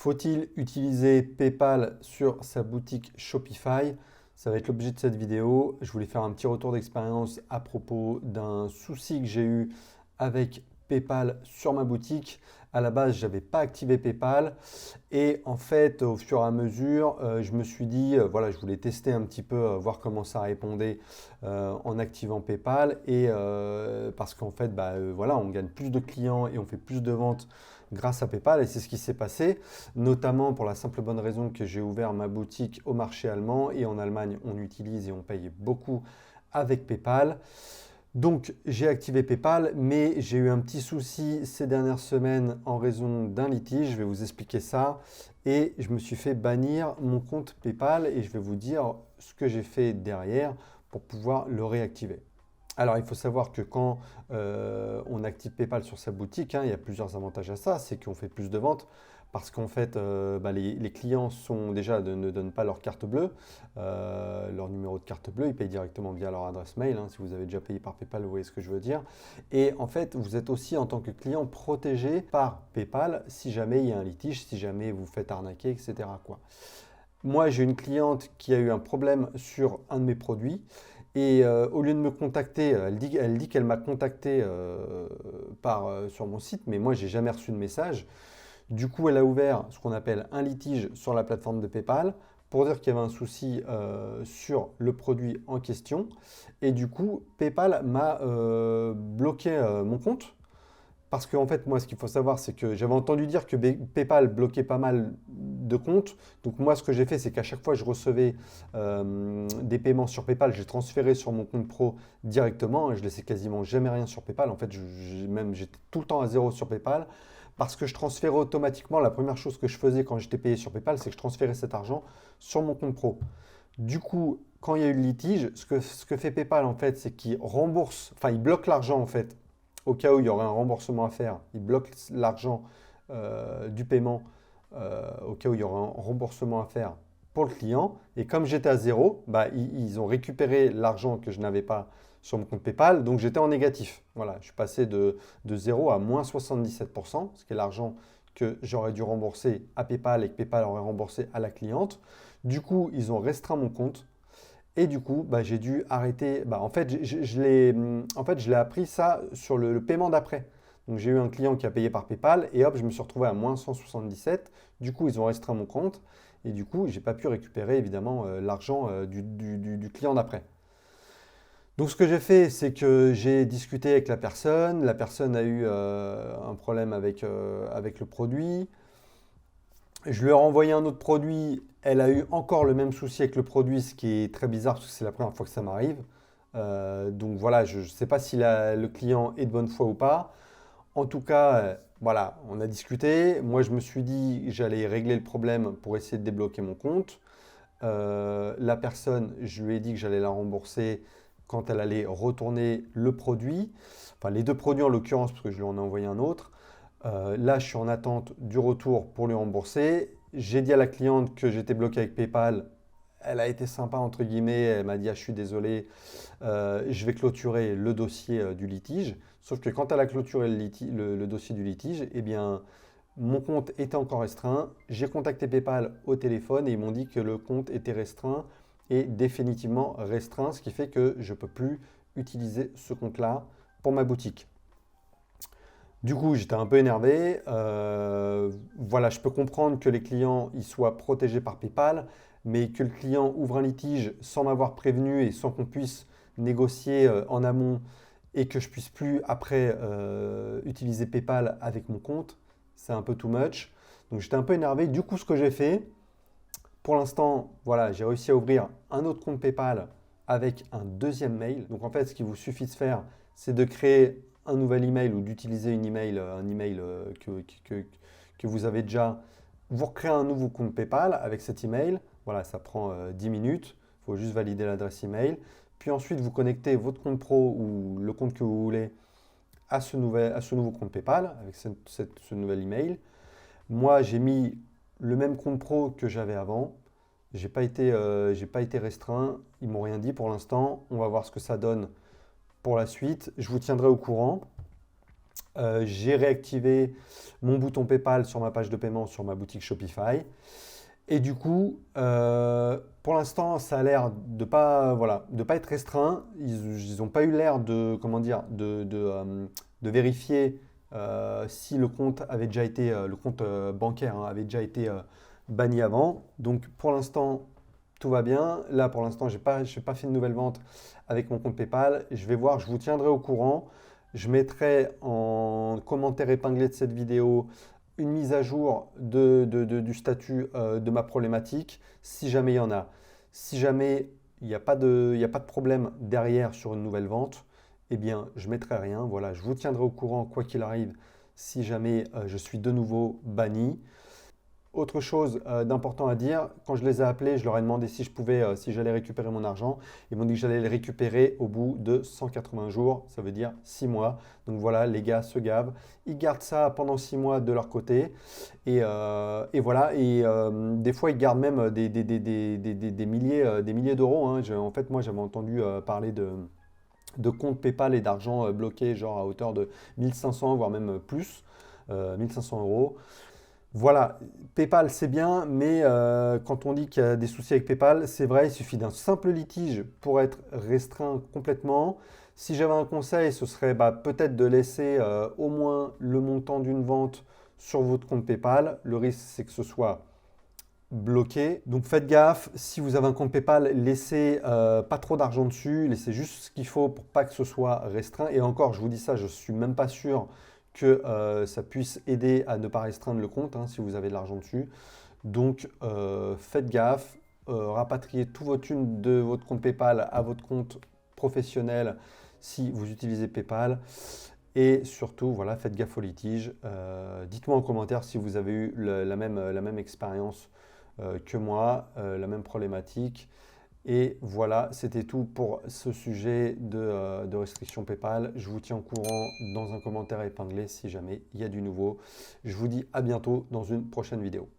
Faut-il utiliser PayPal sur sa boutique Shopify? Ça va être l'objet de cette vidéo. Je voulais faire un petit retour d'expérience à propos d'un souci que j'ai eu avec PayPal sur ma boutique. À la base, je n'avais pas activé PayPal et en fait, au fur et à mesure, je me suis dit, voilà, je voulais tester un petit peu, voir comment ça répondait en activant PayPal et parce qu'en fait, voilà, on gagne plus de clients et on fait plus de ventes grâce à PayPal et c'est ce qui s'est passé, notamment pour la simple bonne raison que j'ai ouvert ma boutique au marché allemand et en Allemagne, on utilise et on paye beaucoup avec PayPal. Donc j'ai activé PayPal, mais j'ai eu un petit souci ces dernières semaines en raison d'un litige. Je vais vous expliquer ça. Et je me suis fait bannir mon compte PayPal et je vais vous dire ce que j'ai fait derrière pour pouvoir le réactiver. Alors, il faut savoir que quand on active PayPal sur sa boutique, il y a plusieurs avantages à ça. C'est qu'on fait plus de ventes parce qu'en fait, les clients ne donnent pas leur carte bleue, leur numéro de carte bleue. Ils payent directement via leur adresse mail. Si vous avez déjà payé par PayPal, vous voyez ce que je veux dire. Et en fait, vous êtes aussi en tant que client protégé par PayPal si jamais il y a un litige, si jamais vous faites arnaquer, etc., quoi. Moi, j'ai une cliente qui a eu un problème sur un de mes produits et au lieu de me contacter, elle dit qu'elle m'a contacté sur mon site, mais moi, j'ai jamais reçu de message. Du coup, elle a ouvert ce qu'on appelle un litige sur la plateforme de PayPal pour dire qu'il y avait un souci sur le produit en question. Et du coup, PayPal m'a bloqué mon compte. Parce qu'en fait, moi, ce qu'il faut savoir, c'est que j'avais entendu dire que PayPal bloquait pas mal de comptes. Donc moi, ce que j'ai fait, c'est qu'à chaque fois que je recevais des paiements sur PayPal, j'ai transféré sur mon compte pro directement. Je laissais quasiment jamais rien sur PayPal. En fait, j'étais tout le temps à zéro sur PayPal. Parce que je transférais automatiquement, la première chose que je faisais quand j'étais payé sur PayPal, c'est que je transférais cet argent sur mon compte pro. Du coup, quand il y a eu le litige, ce que fait PayPal, en fait, c'est qu'il rembourse, enfin, il bloque l'argent, en fait, au cas où il y aurait un remboursement à faire. Il bloque l'argent du paiement au cas où il y aurait un remboursement à faire pour le client. Et comme j'étais à zéro, ils ont récupéré l'argent que je n'avais pas sur mon compte PayPal, donc j'étais en négatif. Voilà, je suis passé de 0 à moins 77%, ce qui est l'argent que j'aurais dû rembourser à PayPal et que PayPal aurait remboursé à la cliente. Du coup, ils ont restreint mon compte. Et du coup, j'ai dû arrêter. En fait, je l'ai appris ça sur le paiement d'après. Donc, j'ai eu un client qui a payé par PayPal et hop, je me suis retrouvé à moins 177. Du coup, ils ont restreint mon compte et du coup, j'ai pas pu récupérer évidemment l'argent du client d'après. Donc, ce que j'ai fait, c'est que j'ai discuté avec la personne. La personne a eu un problème avec le produit. Je lui ai renvoyé un autre produit. Elle a eu encore le même souci avec le produit, ce qui est très bizarre parce que c'est la première fois que ça m'arrive. Donc voilà, je ne sais pas si le client est de bonne foi ou pas. En tout cas, voilà, on a discuté. Moi, je me suis dit que j'allais régler le problème pour essayer de débloquer mon compte. La personne, je lui ai dit que j'allais la rembourser quand elle allait retourner le produit. Enfin, les deux produits en l'occurrence, parce que je lui en ai envoyé un autre. Là, je suis en attente du retour pour lui rembourser. J'ai dit à la cliente que j'étais bloqué avec PayPal. Elle a été sympa, entre guillemets. Elle m'a dit, ah, je suis désolé, je vais clôturer le dossier du litige. Sauf que quand elle a clôturé le dossier du litige, eh bien, mon compte était encore restreint. J'ai contacté PayPal au téléphone et ils m'ont dit que le compte était restreint et définitivement restreint, ce qui fait que je ne peux plus utiliser ce compte-là pour ma boutique. Du coup, j'étais un peu énervé. Voilà, je peux comprendre que les clients ils soient protégés par PayPal, mais que le client ouvre un litige sans m'avoir prévenu et sans qu'on puisse négocier en amont et que je puisse plus après utiliser PayPal avec mon compte, c'est un peu too much. Donc j'étais un peu énervé. Du coup, ce que j'ai fait, pour l'instant, voilà, j'ai réussi à ouvrir un autre compte PayPal avec un deuxième mail. Donc en fait, ce qu'il vous suffit de faire, c'est de créer un nouvel email ou d'utiliser un email que vous avez déjà. Vous recréez un nouveau compte PayPal avec cet email. Voilà, ça prend 10 minutes. Il faut juste valider l'adresse email. Puis ensuite, vous connectez votre compte pro ou le compte que vous voulez à ce nouveau compte PayPal avec ce nouvel email. Moi, j'ai mis le même compte pro que j'avais avant. J'ai pas été restreint. Ils m'ont rien dit pour l'instant. On va voir ce que ça donne pour la suite. Je vous tiendrai au courant. J'ai réactivé mon bouton PayPal sur ma page de paiement sur ma boutique Shopify. Et du coup, pour l'instant, ça a l'air de pas être restreint. Ils n'ont pas eu l'air de, comment dire, de vérifier si le compte avait déjà été, le compte bancaire hein, avait déjà été banni avant. Donc, pour l'instant, tout va bien. Là, pour l'instant, j'ai pas fait de nouvelle vente avec mon compte PayPal. Je vais voir, je vous tiendrai au courant. Je mettrai en commentaire épinglé de cette vidéo une mise à jour du statut de ma problématique, si jamais il y en a. Si jamais il n'y a il y a pas de problème derrière sur une nouvelle vente, eh bien, je ne mettrai rien. Voilà, je vous tiendrai au courant, quoi qu'il arrive, si jamais je suis de nouveau banni. Autre chose d'important à dire, quand je les ai appelés, je leur ai demandé si je pouvais, si j'allais récupérer mon argent. Ils m'ont dit que j'allais le récupérer au bout de 180 jours, ça veut dire 6 mois. Donc voilà, les gars se gavent. Ils gardent ça pendant 6 mois de leur côté. Et voilà, et des fois ils gardent même des milliers d'euros. Hein. En fait, moi j'avais entendu parler de comptes PayPal et d'argent bloqué, genre à hauteur de 1500, voire même plus, 1500 euros. Voilà, PayPal c'est bien, mais quand on dit qu'il y a des soucis avec PayPal, c'est vrai, il suffit d'un simple litige pour être restreint complètement. Si j'avais un conseil, ce serait peut-être de laisser au moins le montant d'une vente sur votre compte PayPal. Le risque, c'est que ce soit bloqué. Donc faites gaffe, si vous avez un compte PayPal, laissez pas trop d'argent dessus, laissez juste ce qu'il faut pour pas que ce soit restreint. Et encore, je vous dis ça, je suis même pas sûr que ça puisse aider à ne pas restreindre le compte hein, si vous avez de l'argent dessus. Donc faites gaffe, rapatriez tout votre thune de votre compte PayPal à votre compte professionnel si vous utilisez PayPal. Et surtout, voilà, faites gaffe aux litiges. Dites-moi en commentaire si vous avez eu la même expérience que moi, la même problématique. Et voilà, c'était tout pour ce sujet de restriction PayPal. Je vous tiens au courant dans un commentaire épinglé si jamais il y a du nouveau. Je vous dis à bientôt dans une prochaine vidéo.